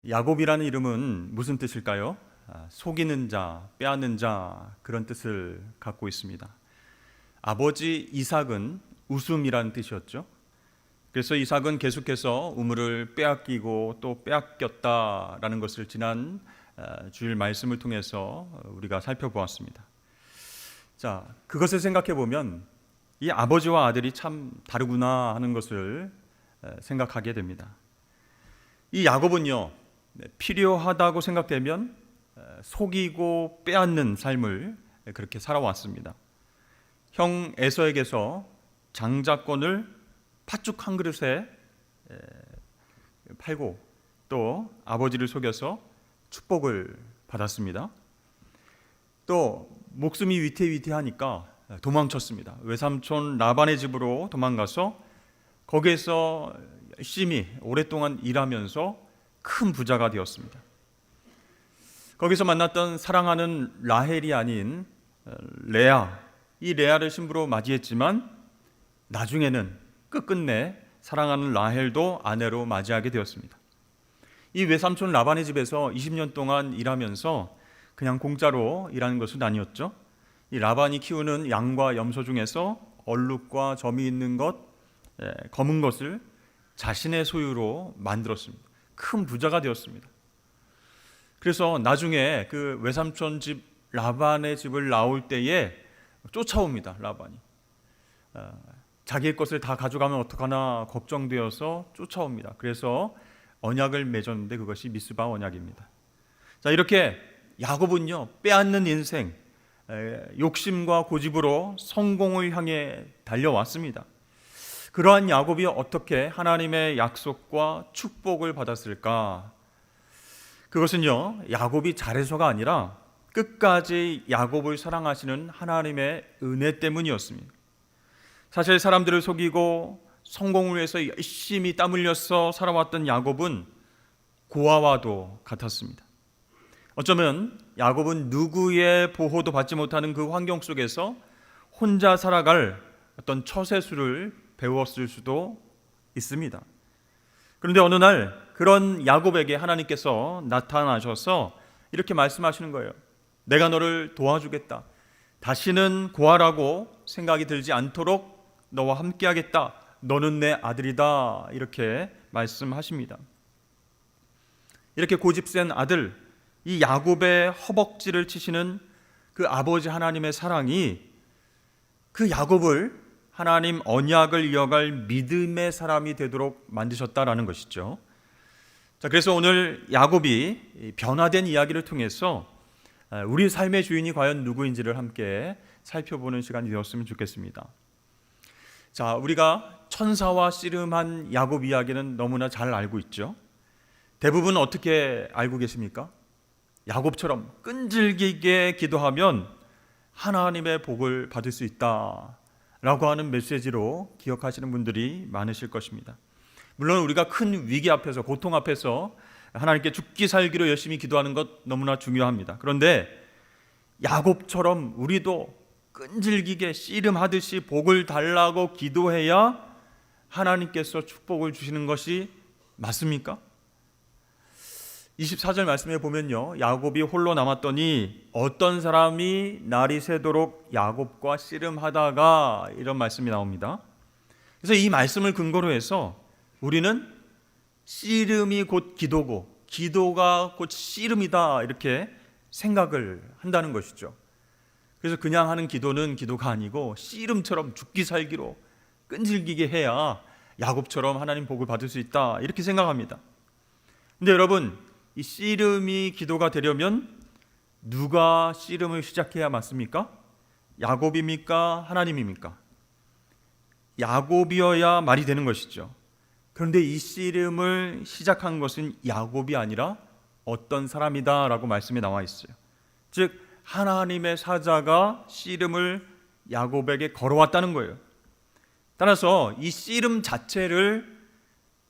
야곱이라는 이름은 무슨 뜻일까요? 속이는 자, 빼앗는 자, 그런 뜻을 갖고 있습니다. 아버지 이삭은 웃음이라는 뜻이었죠. 그래서 이삭은 계속해서 우물을 빼앗기고 또 빼앗겼다라는 것을 지난 주일 말씀을 통해서 우리가 살펴보았습니다. 자, 그것을 생각해 보면 이 아버지와 아들이 참 다르구나 하는 것을 생각하게 됩니다. 이 야곱은요, 필요하다고 생각되면 속이고 빼앗는 삶을 그렇게 살아왔습니다. 형 에서에게서 장자권을 팥죽 한 그릇에 팔고 또 아버지를 속여서 축복을 받았습니다. 또 목숨이 위태위태하니까 도망쳤습니다. 외삼촌 라반의 집으로 도망가서 거기에서 열심히 오랫동안 일하면서 큰 부자가 되었습니다. 거기서 만났던 사랑하는 라헬이 아닌 레아, 이 레아를 신부로 맞이했지만 나중에는 끝끝내 사랑하는 라헬도 아내로 맞이하게 되었습니다. 이 외삼촌 라반의 집에서 20년 동안 일하면서 그냥 공짜로 일하는 것은 아니었죠. 이 라반이 키우는 양과 염소 중에서 얼룩과 점이 있는 것, 검은 것을 자신의 소유로 만들었습니다. 큰 부자가 되었습니다. 그래서 나중에 그 외삼촌 집 라반의 집을 나올 때에 쫓아옵니다. 라반이 자기의 것을 다 가져가면 어떡하나 걱정되어서 쫓아옵니다. 그래서 언약을 맺었는데 그것이 미스바 언약입니다. 자, 이렇게 야곱은요, 빼앗는 인생, 욕심과 고집으로 성공을 향해 달려왔습니다. 그러한 야곱이 어떻게 하나님의 약속과 축복을 받았을까? 그것은요, 야곱이 잘해서가 아니라 끝까지 야곱을 사랑하시는 하나님의 은혜 때문이었습니다. 사실 사람들을 속이고 성공을 위해서 열심히 땀 흘려서 살아왔던 야곱은 고아와도 같았습니다. 어쩌면 야곱은 누구의 보호도 받지 못하는 그 환경 속에서 혼자 살아갈 어떤 처세술을 배웠을 수도 있습니다. 그런데 어느 날 그런 야곱에게 하나님께서 나타나셔서 이렇게 말씀하시는 거예요. 내가 너를 도와주겠다. 다시는 고아라고 생각이 들지 않도록 너와 함께하겠다. 너는 내 아들이다. 이렇게 말씀하십니다. 이렇게 고집센 아들, 이 야곱의 허벅지를 치시는 그 아버지 하나님의 사랑이 그 야곱을 하나님 언약을 이어갈 믿음의 사람이 되도록 만드셨다라는 것이죠. 자, 그래서 오늘 야곱이 변화된 이야기를 통해서 우리 삶의 주인이 과연 누구인지를 함께 살펴보는 시간이 되었으면 좋겠습니다. 자, 우리가 천사와 씨름한 야곱 이야기는 너무나 잘 알고 있죠. 대부분 어떻게 알고 계십니까? 야곱처럼 끈질기게 기도하면 하나님의 복을 받을 수 있다 라고 하는 메시지로 기억하시는 분들이 많으실 것입니다. 물론 우리가 큰 위기 앞에서, 고통 앞에서 하나님께 죽기 살기로 열심히 기도하는 것 너무나 중요합니다. 그런데 야곱처럼 우리도 끈질기게 씨름하듯이 복을 달라고 기도해야 하나님께서 축복을 주시는 것이 맞습니까? 24절 말씀에 보면요, 야곱이 홀로 남았더니 어떤 사람이 날이 새도록 야곱과 씨름하다가, 이런 말씀이 나옵니다. 그래서 이 말씀을 근거로 해서 우리는 씨름이 곧 기도고 기도가 곧 씨름이다, 이렇게 생각을 한다는 것이죠. 그래서 그냥 하는 기도는 기도가 아니고 씨름처럼 죽기 살기로 끈질기게 해야 야곱처럼 하나님 복을 받을 수 있다, 이렇게 생각합니다. 근데 여러분, 이 씨름이 기도가 되려면 누가 씨름을 시작해야 맞습니까? 야곱입니까? 하나님입니까? 야곱이어야 말이 되는 것이죠. 그런데 이 씨름을 시작한 것은 야곱이 아니라 어떤 사람이다 라고 말씀이 나와 있어요. 즉 하나님의 사자가 씨름을 야곱에게 걸어왔다는 거예요. 따라서 이 씨름 자체를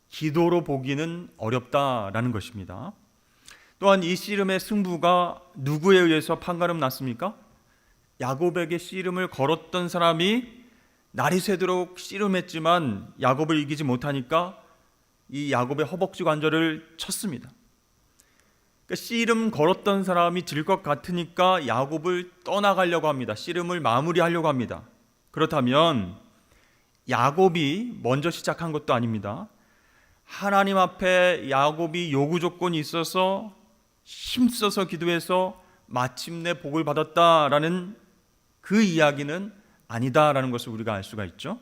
기도로 보기는 어렵다라는 것입니다. 또한 이 씨름의 승부가 누구에 의해서 판가름 났습니까? 야곱에게 씨름을 걸었던 사람이 날이 새도록 씨름했지만 야곱을 이기지 못하니까 이 야곱의 허벅지 관절을 쳤습니다. 씨름 걸었던 사람이 질 것 같으니까 야곱을 떠나가려고 합니다. 씨름을 마무리하려고 합니다. 그렇다면 야곱이 먼저 시작한 것도 아닙니다. 하나님 앞에 야곱이 요구 조건이 있어서 힘써서 기도해서 마침내 복을 받았다라는 그 이야기는 아니다라는 것을 우리가 알 수가 있죠.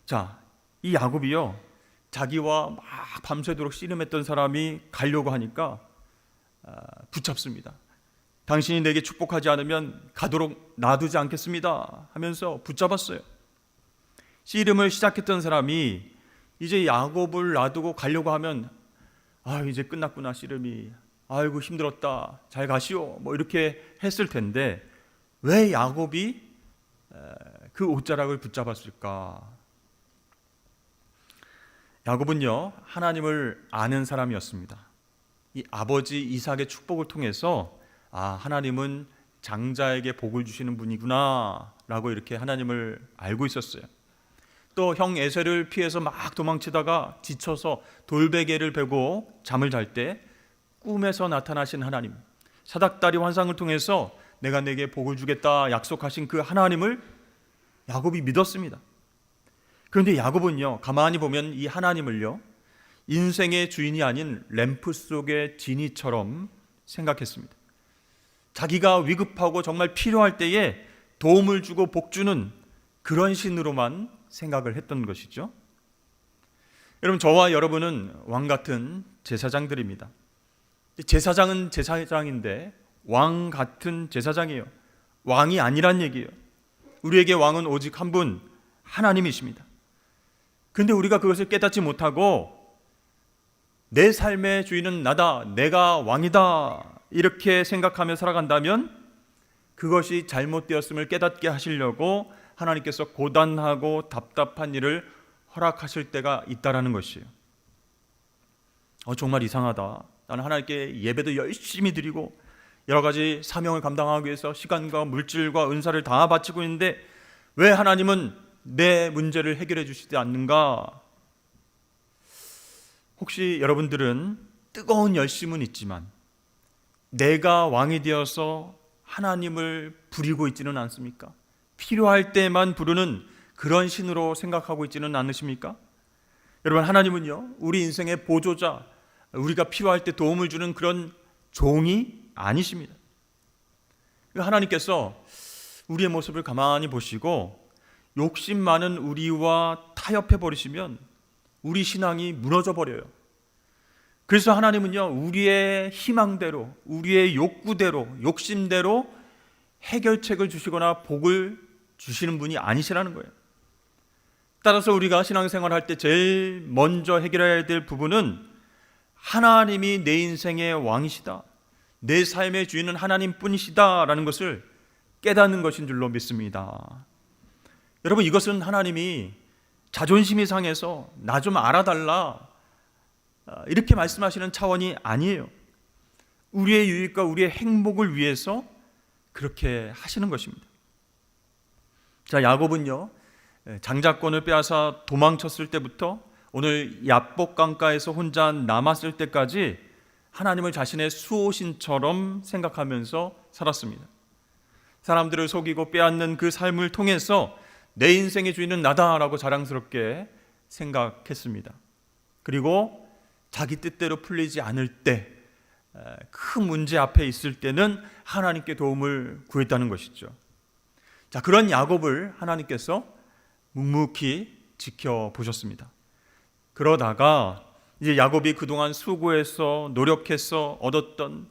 자, 이 야곱이요, 자기와 막 밤새도록 씨름했던 사람이 가려고 하니까 붙잡습니다. 당신이 내게 축복하지 않으면 가도록 놔두지 않겠습니다 하면서 붙잡았어요. 씨름을 시작했던 사람이 이제 야곱을 놔두고 가려고 하면 이제 끝났구나 씨름이, 아이고 힘들었다, 잘 가시오, 뭐 이렇게 했을 텐데 왜 야곱이 그 옷자락을 붙잡았을까? 야곱은요, 하나님을 아는 사람이었습니다. 이 아버지 이삭의 축복을 통해서 하나님은 장자에게 복을 주시는 분이구나 라고 이렇게 하나님을 알고 있었어요. 또 형 에셀을 피해서 막 도망치다가 지쳐서 돌베개를 베고 잠을 잘 때 꿈에서 나타나신 하나님, 사닥다리 환상을 통해서 내가 내게 복을 주겠다 약속하신 그 하나님을 야곱이 믿었습니다. 그런데 야곱은요, 가만히 보면 이 하나님을요, 인생의 주인이 아닌 램프 속의 지니처럼 생각했습니다. 자기가 위급하고 정말 필요할 때에 도움을 주고 복 주는 그런 신으로만 생각을 했던 것이죠. 여러분, 저와 여러분은 왕 같은 제사장들입니다. 제사장은 제사장인데 왕 같은 제사장이에요. 왕이 아니란 얘기예요. 우리에게 왕은 오직 한 분, 하나님이십니다. 그런데 우리가 그것을 깨닫지 못하고 내 삶의 주인은 나다, 내가 왕이다 이렇게 생각하며 살아간다면 그것이 잘못되었음을 깨닫게 하시려고 하나님께서 고단하고 답답한 일을 허락하실 때가 있다라는 것이에요. 정말 이상하다. 나는 하나님께 예배도 열심히 드리고 여러 가지 사명을 감당하기 위해서 시간과 물질과 은사를 다 바치고 있는데 왜 하나님은 내 문제를 해결해 주시지 않는가? 혹시 여러분들은 뜨거운 열심은 있지만 내가 왕이 되어서 하나님을 부리고 있지는 않습니까? 필요할 때만 부르는 그런 신으로 생각하고 있지는 않으십니까? 여러분, 하나님은요, 우리 인생의 보조자, 우리가 필요할 때 도움을 주는 그런 종이 아니십니다. 하나님께서 우리의 모습을 가만히 보시고 욕심 많은 우리와 타협해 버리시면 우리 신앙이 무너져 버려요. 그래서 하나님은요, 우리의 희망대로, 우리의 욕구대로, 욕심대로 해결책을 주시거나 복을 주시는 분이 아니시라는 거예요. 따라서 우리가 신앙생활할 때 제일 먼저 해결해야 될 부분은 하나님이 내 인생의 왕이시다, 내 삶의 주인은 하나님뿐이시다라는 것을 깨닫는 것인 줄로 믿습니다. 여러분, 이것은 하나님이 자존심이 상해서 나 좀 알아달라 이렇게 말씀하시는 차원이 아니에요. 우리의 유익과 우리의 행복을 위해서 그렇게 하시는 것입니다. 자, 야곱은요, 장자권을 빼앗아 도망쳤을 때부터 오늘 야복 강가에서 혼자 남았을 때까지 하나님을 자신의 수호신처럼 생각하면서 살았습니다. 사람들을 속이고 빼앗는 그 삶을 통해서 내 인생의 주인은 나다라고 자랑스럽게 생각했습니다. 그리고 자기 뜻대로 풀리지 않을 때, 큰 문제 앞에 있을 때는 하나님께 도움을 구했다는 것이죠. 자, 그런 야곱을 하나님께서 묵묵히 지켜보셨습니다. 그러다가 이제 야곱이 그동안 수고해서 노력해서 얻었던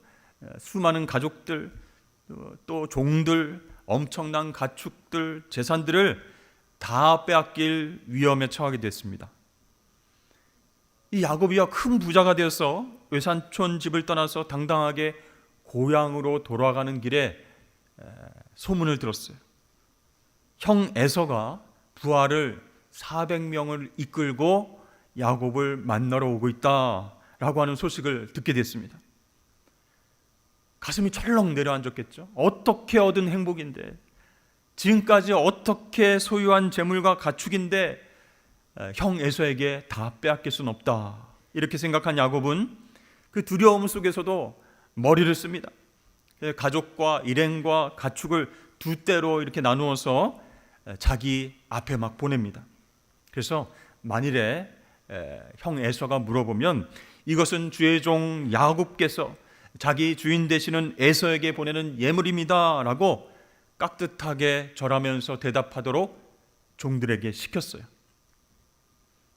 수많은 가족들, 또 종들, 엄청난 가축들, 재산들을 다 빼앗길 위험에 처하게 됐습니다. 이 야곱이야 큰 부자가 되어서 외산촌 집을 떠나서 당당하게 고향으로 돌아가는 길에 소문을 들었어요. 형 에서가 부하를 400명을 이끌고 야곱을 만나러 오고 있다라고 하는 소식을 듣게 됐습니다. 가슴이 철렁 내려앉았겠죠. 어떻게 얻은 행복인데, 지금까지 어떻게 소유한 재물과 가축인데 형 에서에게 다 빼앗길 수는 없다, 이렇게 생각한 야곱은 그 두려움 속에서도 머리를 씁니다. 가족과 일행과 가축을 두 떼로 이렇게 나누어서 자기 앞에 막 보냅니다. 그래서 만일에 형 에서가 물어보면 이것은 주의 종 야곱께서 자기 주인 되시는 에서에게 보내는 예물입니다 라고 깍듯하게 절하면서 대답하도록 종들에게 시켰어요.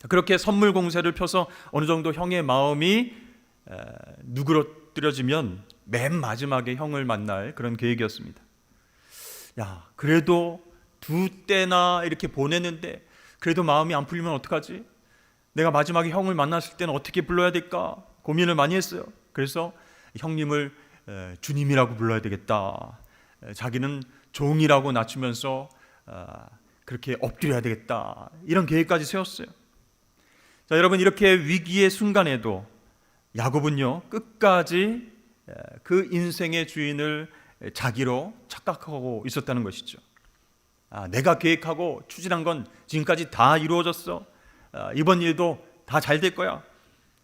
그렇게 선물 공세를 펴서 어느 정도 형의 마음이 누그러뜨려지면 맨 마지막에 형을 만날 그런 계획이었습니다. 야, 그래도 두 때나 이렇게 보내는데 그래도 마음이 안 풀리면 어떡하지? 내가 마지막에 형을 만났을 때는 어떻게 불러야 될까? 고민을 많이 했어요. 그래서 형님을 주님이라고 불러야 되겠다. 자기는 종이라고 낮추면서 그렇게 엎드려야 되겠다. 이런 계획까지 세웠어요. 자, 여러분, 이렇게 위기의 순간에도 야곱은요 끝까지 그 인생의 주인을 자기로 착각하고 있었다는 것이죠. 내가 계획하고 추진한 건 지금까지 다 이루어졌어. 이번 일도 다 잘 될 거야.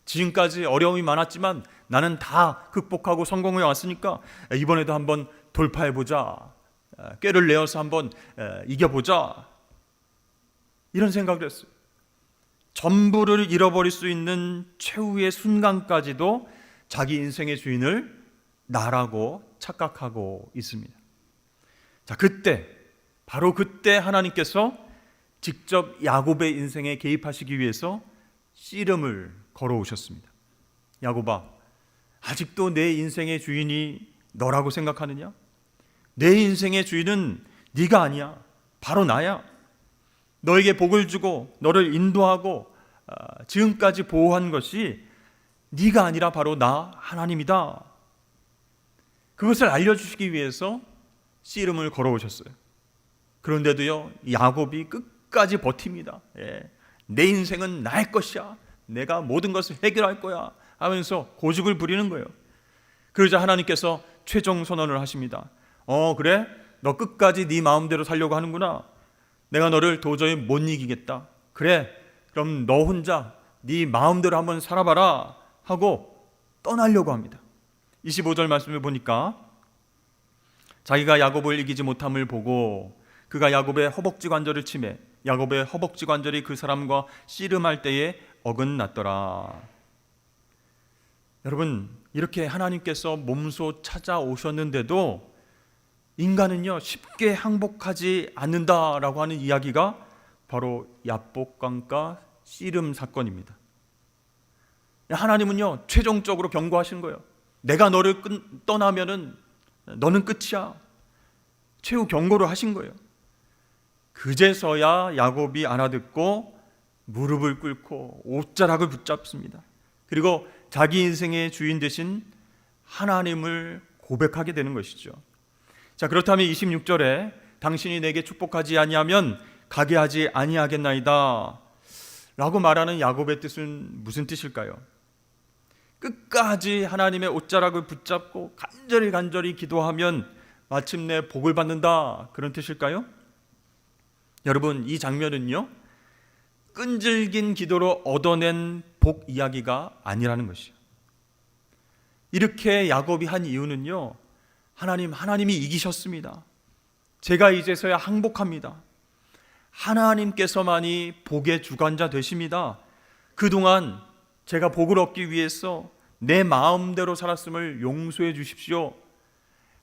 지금까지 어려움이 많았지만 나는 다 극복하고 성공해 왔으니까 이번에도 한번 돌파해보자. 꾀를 내어서 한번 이겨보자. 이런 생각을 했어요. 전부를 잃어버릴 수 있는 최후의 순간까지도 자기 인생의 주인을 나라고 착각하고 있습니다. 자, 바로 그때 하나님께서 직접 야곱의 인생에 개입하시기 위해서 씨름을 걸어오셨습니다. 야곱아, 아직도 내 인생의 주인이 너라고 생각하느냐? 내 인생의 주인은 네가 아니야. 바로 나야. 너에게 복을 주고 너를 인도하고 지금까지 보호한 것이 네가 아니라 바로 나 하나님이다. 그것을 알려주시기 위해서 씨름을 걸어오셨어요. 그런데도요 야곱이 끝까지 버팁니다. 내 인생은 나의 것이야. 내가 모든 것을 해결할 거야 하면서 고집을 부리는 거예요. 그러자 하나님께서 최종 선언을 하십니다. 그래? 너 끝까지 네 마음대로 살려고 하는구나. 내가 너를 도저히 못 이기겠다. 그래, 그럼 너 혼자 네 마음대로 한번 살아봐라 하고 떠나려고 합니다. 25절 말씀을 보니까 자기가 야곱을 이기지 못함을 보고 그가 야곱의 허벅지 관절을 치매 야곱의 허벅지 관절이 그 사람과 씨름할 때에 어긋났더라. 여러분, 이렇게 하나님께서 몸소 찾아오셨는데도 인간은요 쉽게 항복하지 않는다라고 하는 이야기가 바로 야복강가 씨름 사건입니다. 하나님은요 최종적으로 경고하신 거예요. 내가 너를 떠나면은 너는 끝이야. 최후 경고를 하신 거예요. 그제서야 야곱이 알아듣고 무릎을 꿇고 옷자락을 붙잡습니다. 그리고 자기 인생의 주인 되신 하나님을 고백하게 되는 것이죠. 자, 그렇다면 26절에 당신이 내게 축복하지 아니하면 가게 하지 아니하겠나이다 라고 말하는 야곱의 뜻은 무슨 뜻일까요? 끝까지 하나님의 옷자락을 붙잡고 간절히 기도하면 마침내 복을 받는다, 그런 뜻일까요? 여러분, 이 장면은요 끈질긴 기도로 얻어낸 복 이야기가 아니라는 것이요. 이렇게 야곱이 한 이유는요 하나님이 이기셨습니다. 제가 이제서야 항복합니다. 하나님께서만이 복의 주관자 되십니다. 그동안 제가 복을 얻기 위해서 내 마음대로 살았음을 용서해 주십시오.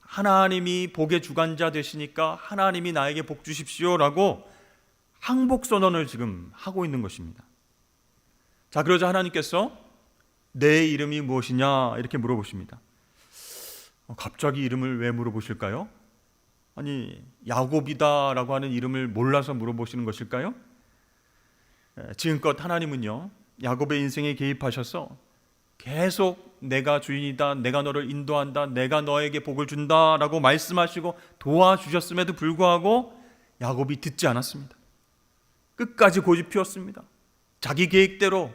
하나님이 복의 주관자 되시니까 하나님이 나에게 복 주십시오 라고 항복 선언을 지금 하고 있는 것입니다. 자, 그러자 하나님께서 내 이름이 무엇이냐 이렇게 물어보십니다. 갑자기 이름을 왜 물어보실까요? 아니, 야곱이다라고 하는 이름을 몰라서 물어보시는 것일까요? 지금껏 하나님은요 야곱의 인생에 개입하셔서 계속 내가 주인이다, 내가 너를 인도한다, 내가 너에게 복을 준다라고 말씀하시고 도와주셨음에도 불구하고 야곱이 듣지 않았습니다. 끝까지 고집 피웠습니다. 자기 계획대로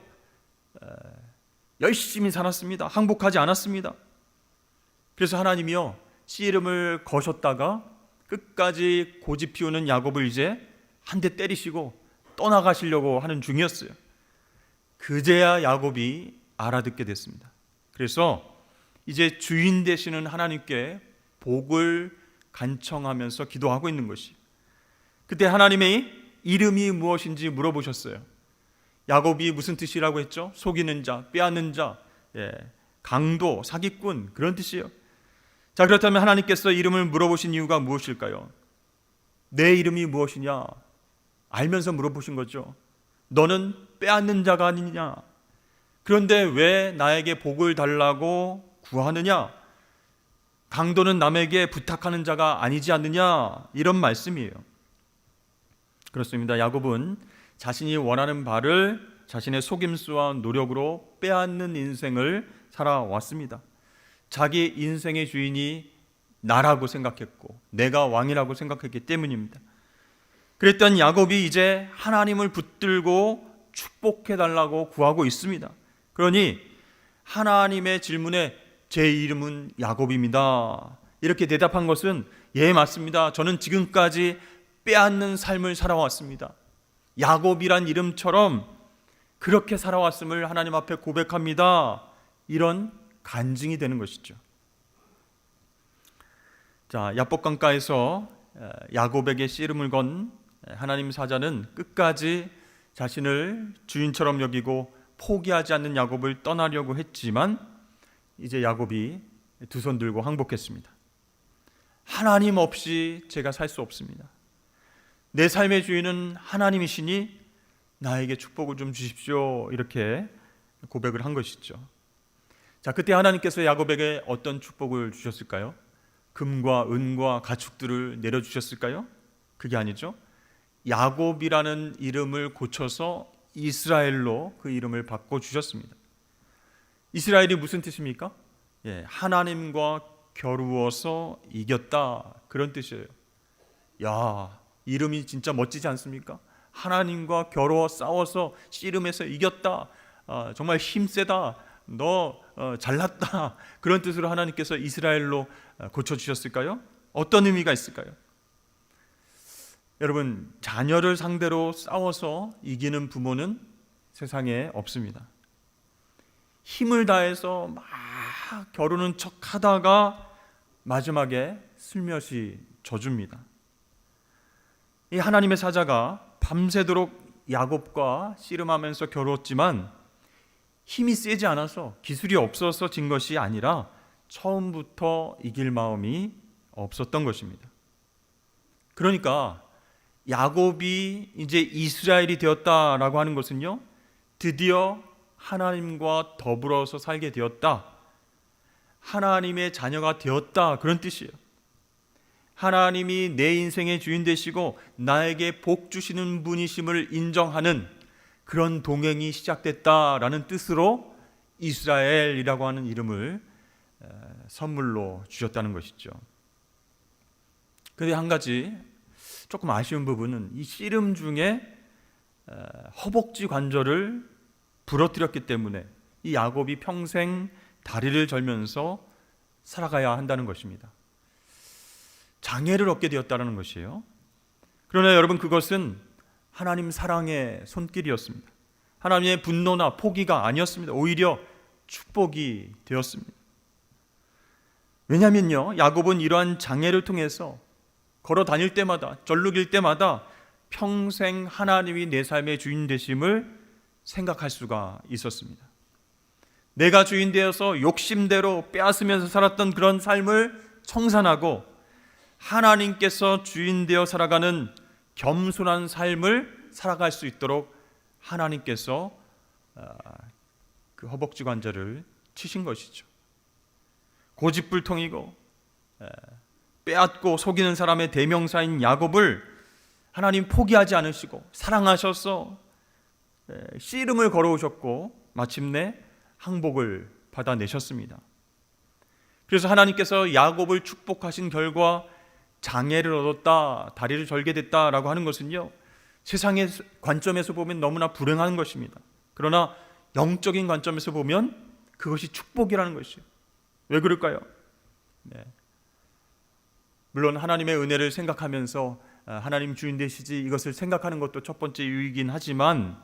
열심히 살았습니다. 항복하지 않았습니다. 그래서 하나님이요 씨름을 거셨다가 끝까지 고집 피우는 야곱을 이제 한 대 때리시고 떠나가시려고 하는 중이었어요. 그제야 야곱이 알아듣게 됐습니다. 그래서 이제 주인 되시는 하나님께 복을 간청하면서 기도하고 있는 것이, 그때 하나님의 이름이 무엇인지 물어보셨어요. 야곱이 무슨 뜻이라고 했죠? 속이는 자, 빼앗는 자, 강도, 사기꾼, 그런 뜻이에요. 자, 그렇다면 하나님께서 이름을 물어보신 이유가 무엇일까요? 내 이름이 무엇이냐 알면서 물어보신 거죠. 너는 빼앗는 자가 아니냐? 그런데 왜 나에게 복을 달라고 구하느냐? 강도는 남에게 부탁하는 자가 아니지 않느냐? 이런 말씀이에요. 그렇습니다. 야곱은 자신이 원하는 바를 자신의 속임수와 노력으로 빼앗는 인생을 살아왔습니다. 자기 인생의 주인이 나라고 생각했고 내가 왕이라고 생각했기 때문입니다. 그랬던 야곱이 이제 하나님을 붙들고 축복해달라고 구하고 있습니다. 그러니 하나님의 질문에 제 이름은 야곱입니다, 이렇게 대답한 것은 예, 맞습니다. 저는 지금까지 빼앗는 삶을 살아왔습니다. 야곱이란 이름처럼 그렇게 살아왔음을 하나님 앞에 고백합니다. 이런 간증이 되는 것이죠. 자, 야복강가에서 야곱에게 씨름을 건 하나님 사자는 끝까지 자신을 주인처럼 여기고 포기하지 않는 야곱을 떠나려고 했지만 이제 야곱이 두 손 들고 항복했습니다. 하나님 없이 제가 살 수 없습니다. 내 삶의 주인은 하나님이시니 나에게 축복을 좀 주십시오, 이렇게 고백을 한 것이죠. 자, 그때 하나님께서 야곱에게 어떤 축복을 주셨을까요? 금과 은과 가축들을 내려주셨을까요? 그게 아니죠. 야곱이라는 이름을 고쳐서 이스라엘로 그 이름을 바꿔주셨습니다. 이스라엘이 무슨 뜻입니까? 하나님과 겨루어서 이겼다, 그런 뜻이에요. 야, 이름이 진짜 멋지지 않습니까? 하나님과 겨루어 싸워서 씨름해서 이겼다, 정말 힘세다, 너 잘났다, 그런 뜻으로 하나님께서 이스라엘로 고쳐주셨을까요? 어떤 의미가 있을까요? 여러분, 자녀를 상대로 싸워서 이기는 부모는 세상에 없습니다. 힘을 다해서 막 겨루는 척 하다가 마지막에 슬며시 져줍니다. 이 하나님의 사자가 밤새도록 야곱과 씨름하면서 겨루었지만 힘이 세지 않아서, 기술이 없어서 진 것이 아니라 처음부터 이길 마음이 없었던 것입니다. 그러니까 야곱이 이제 이스라엘이 되었다라고 하는 것은요, 드디어 하나님과 더불어서 살게 되었다, 하나님의 자녀가 되었다, 그런 뜻이에요. 하나님이 내 인생의 주인 되시고 나에게 복 주시는 분이심을 인정하는 그런 동행이 시작됐다라는 뜻으로 이스라엘이라고 하는 이름을 선물로 주셨다는 것이죠. 그런데 한 가지 조금 아쉬운 부분은 이 씨름 중에 허벅지 관절을 부러뜨렸기 때문에 이 야곱이 평생 다리를 절면서 살아가야 한다는 것입니다. 장애를 얻게 되었다는 것이에요. 그러나 여러분, 그것은 하나님 사랑의 손길이었습니다. 하나님의 분노나 포기가 아니었습니다. 오히려 축복이 되었습니다. 왜냐하면요, 야곱은 이러한 장애를 통해서 걸어 다닐 때마다, 절룩일 때마다 평생 하나님이 내 삶의 주인 되심을 생각할 수가 있었습니다. 내가 주인 되어서 욕심대로 빼앗으면서 살았던 그런 삶을 청산하고 하나님께서 주인 되어 살아가는 겸손한 삶을 살아갈 수 있도록 하나님께서 그 허벅지 관절을 치신 것이죠. 고집불통이고 빼앗고 속이는 사람의 대명사인 야곱을 하나님 포기하지 않으시고 사랑하셔서 씨름을 걸어오셨고 마침내 항복을 받아내셨습니다. 그래서 하나님께서 야곱을 축복하신 결과 장애를 얻었다, 다리를 절게 됐다라고 하는 것은요, 세상의 관점에서 보면 너무나 불행한 것입니다. 그러나 영적인 관점에서 보면 그것이 축복이라는 것이에요. 왜 그럴까요? 물론 하나님의 은혜를 생각하면서 하나님 주인 되시지, 이것을 생각하는 것도 첫 번째 이유이긴 하지만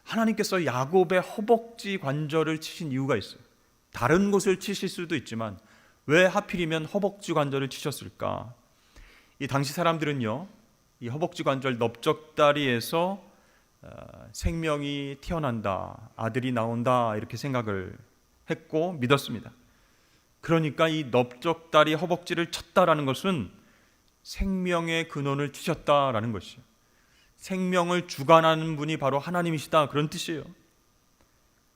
하나님께서 야곱의 허벅지 관절을 치신 이유가 있어요. 다른 곳을 치실 수도 있지만 왜 하필이면 허벅지 관절을 치셨을까? 이 당시 사람들은요, 이 허벅지 관절 넓적다리에서 생명이 태어난다, 아들이 나온다 이렇게 생각을 했고 믿었습니다. 그러니까 이 넓적다리 허벅지를 쳤다라는 것은 생명의 근원을 치셨다라는 것이에요. 생명을 주관하는 분이 바로 하나님이시다, 그런 뜻이에요.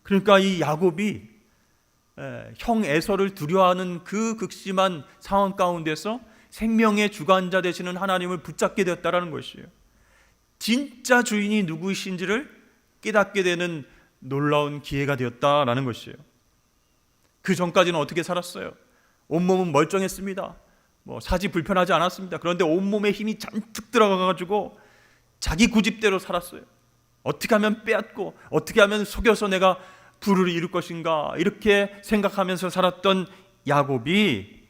그러니까 이 야곱이 형 에서를 두려워하는 그 극심한 상황 가운데서 생명의 주관자 되시는 하나님을 붙잡게 되었다라는 것이에요. 진짜 주인이 누구이신지를 깨닫게 되는 놀라운 기회가 되었다라는 것이에요. 그 전까지는 어떻게 살았어요? 온몸은 멀쩡했습니다. 사지 불편하지 않았습니다. 그런데 온몸에 힘이 잔뜩 들어가가지고 자기 구집대로 살았어요. 어떻게 하면 빼앗고 어떻게 하면 속여서 내가 부를 이룰 것인가 이렇게 생각하면서 살았던 야곱이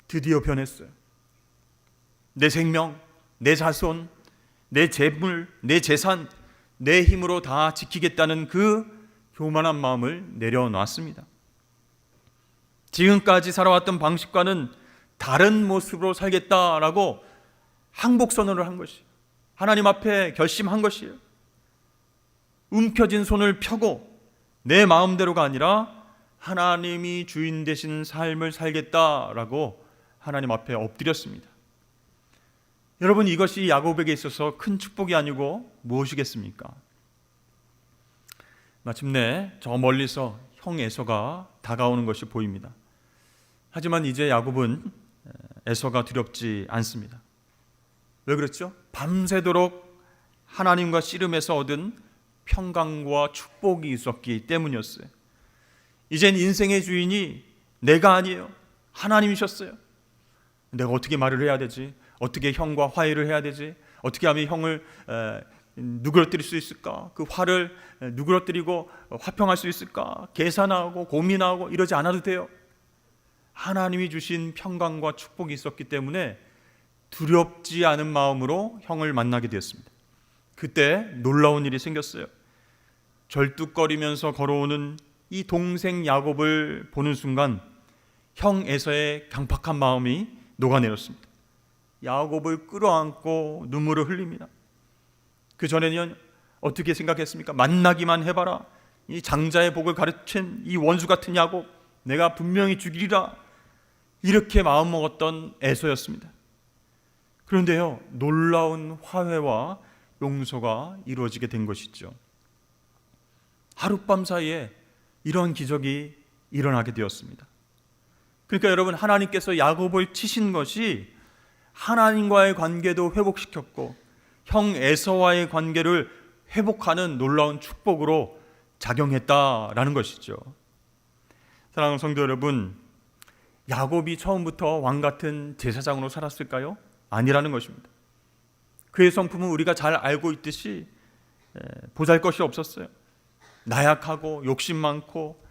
드디어 변했어요. 내 생명, 내 자손, 내 재물, 내 재산, 내 힘으로 다 지키겠다는 그 교만한 마음을 내려놨습니다. 지금까지 살아왔던 방식과는 다른 모습으로 살겠다라고 항복선언을 한 것이에요. 하나님 앞에 결심한 것이에요. 움켜진 손을 펴고 내 마음대로가 아니라 하나님이 주인 되신 삶을 살겠다라고 하나님 앞에 엎드렸습니다. 여러분, 이것이 야곱에게 있어서 큰 축복이 아니고 무엇이겠습니까? 마침내 저 멀리서 형 에서가 다가오는 것이 보입니다. 하지만 이제 야곱은 에서가 두렵지 않습니다. 왜 그렇죠? 밤새도록 하나님과 씨름해서 얻은 평강과 축복이 있었기 때문이었어요. 이젠 인생의 주인이 내가 아니에요. 하나님이셨어요. 내가 어떻게 말을 해야 되지? 어떻게 형과 화해를 해야 되지? 어떻게 하면 형을 누그러뜨릴 수 있을까? 그 화를 누그러뜨리고 화평할 수 있을까? 계산하고 고민하고 이러지 않아도 돼요. 하나님이 주신 평강과 축복이 있었기 때문에 두렵지 않은 마음으로 형을 만나게 되었습니다. 그때 놀라운 일이 생겼어요. 절뚝거리면서 걸어오는 이 동생 야곱을 보는 순간 형 에서의 강팍한 마음이 녹아내렸습니다. 야곱을 끌어안고 눈물을 흘립니다. 그 전에는 어떻게 생각했습니까? 만나기만 해봐라. 이 장자의 복을 가르친 이 원수 같은 야곱, 내가 분명히 죽이리라. 이렇게 마음먹었던 에서였습니다. 그런데요, 놀라운 화해와 용서가 이루어지게 된 것이죠. 하룻밤 사이에 이런 기적이 일어나게 되었습니다. 그러니까 여러분, 하나님께서 야곱을 치신 것이 하나님과의 관계도 회복시켰고 형 에서와의 관계를 회복하는 놀라운 축복으로 작용했다라는 것이죠. 사랑하는 성도 여러분, 야곱이 처음부터 왕 같은 제사장으로 살았을까요? 아니라는 것입니다. 그의 성품은 우리가 잘 알고 있듯이 보잘것이 없었어요. 나약하고 욕심 많고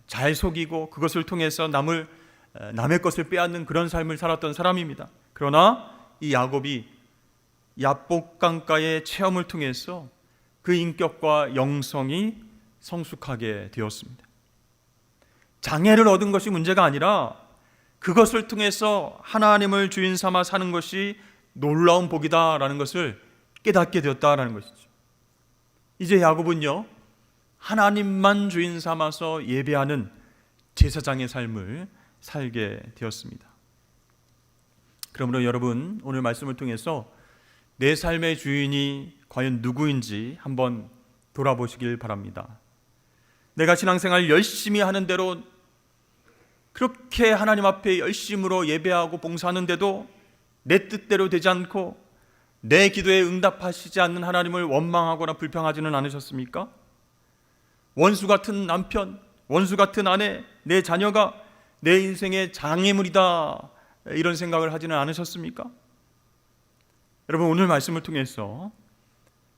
잘 속이고 그것을 통해서 남의 것을 빼앗는 그런 삶을 살았던 사람입니다. 그러나 이 야곱이 야복강가의 체험을 통해서 그 인격과 영성이 성숙하게 되었습니다. 장애를 얻은 것이 문제가 아니라 그것을 통해서 하나님을 주인 삼아 사는 것이 놀라운 복이다라는 것을 깨닫게 되었다라는 것이죠. 이제 야곱은요, 하나님만 주인 삼아서 예배하는 제사장의 삶을 살게 되었습니다. 그러므로 여러분, 오늘 말씀을 통해서 내 삶의 주인이 과연 누구인지 한번 돌아보시길 바랍니다. 내가 신앙생활 열심히 하는 대로 그렇게 하나님 앞에 열심으로 예배하고 봉사하는데도 내 뜻대로 되지 않고 내 기도에 응답하시지 않는 하나님을 원망하거나 불평하지는 않으셨습니까? 원수 같은 남편, 원수 같은 아내, 내 자녀가 내 인생의 장애물이다, 이런 생각을 하지는 않으셨습니까? 여러분, 오늘 말씀을 통해서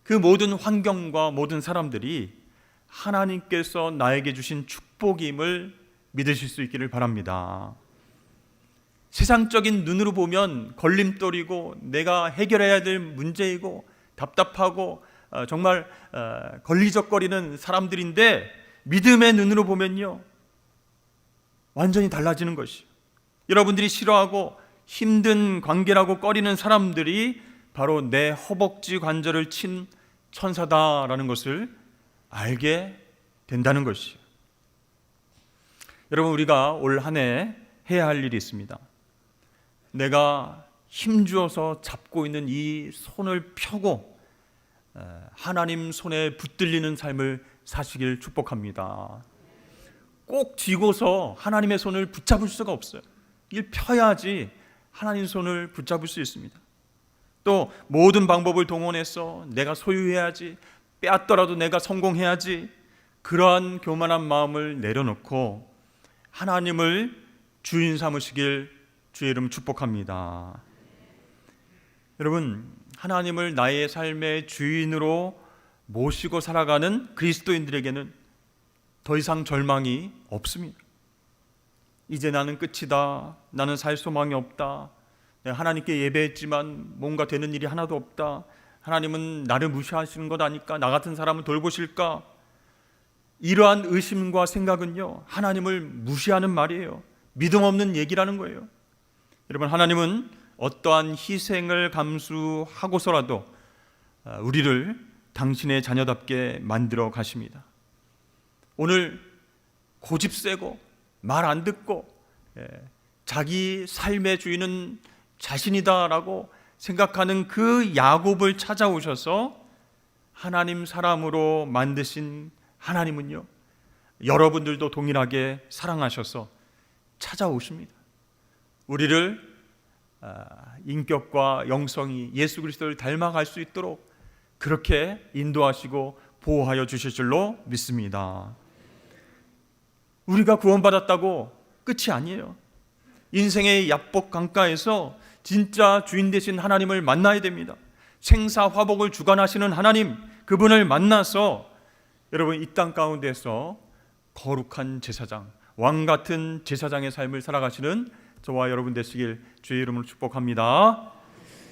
그 모든 환경과 모든 사람들이 하나님께서 나에게 주신 축복임을 믿으실 수 있기를 바랍니다. 세상적인 눈으로 보면 걸림돌이고 내가 해결해야 될 문제이고 답답하고 정말 걸리적거리는 사람들인데, 믿음의 눈으로 보면요, 완전히 달라지는 것이요. 여러분들이 싫어하고 힘든 관계라고 꺼리는 사람들이 바로 내 허벅지 관절을 친 천사다라는 것을 알게 된다는 것이요. 여러분, 우리가 올 한 해 해야 할 일이 있습니다. 내가 힘주어서 잡고 있는 이 손을 펴고 하나님 손에 붙들리는 삶을 사시길 축복합니다. 꼭 쥐고서 하나님의 손을 붙잡을 수가 없어요. 이걸 펴야지 하나님 손을 붙잡을 수 있습니다. 또 모든 방법을 동원해서 내가 소유해야지, 빼앗더라도 내가 성공해야지, 그러한 교만한 마음을 내려놓고 하나님을 주인 삼으시길 주의 이름 축복합니다. 여러분, 하나님을 나의 삶의 주인으로 모시고 살아가는 그리스도인들에게는 더 이상 절망이 없습니다. 이제 나는 끝이다. 나는 살 소망이 없다. 내가 하나님께 예배했지만 뭔가 되는 일이 하나도 없다. 하나님은 나를 무시하시는 것 아닐까? 나 같은 사람을 돌보실까? 이러한 의심과 생각은요, 하나님을 무시하는 말이에요. 믿음 없는 얘기라는 거예요. 여러분, 하나님은 어떠한 희생을 감수하고서라도 우리를 당신의 자녀답게 만들어 가십니다. 오늘 고집 세고 말 안 듣고 자기 삶의 주인은 자신이다라고 생각하는 그 야곱을 찾아오셔서 하나님 사람으로 만드신 하나님은요, 여러분들도 동일하게 사랑하셔서 찾아오십니다. 우리를 인격과 영성이 예수 그리스도를 닮아갈 수 있도록 그렇게 인도하시고 보호하여 주실 줄로 믿습니다. 우리가 구원받았다고 끝이 아니에요. 인생의 야복 강가에서 진짜 주인 되신 하나님을 만나야 됩니다. 생사화복을 주관하시는 하나님, 그분을 만나서 여러분 이 땅 가운데서 거룩한 제사장, 왕 같은 제사장의 삶을 살아가시는 저와 여러분 되시길 주의 이름으로 축복합니다.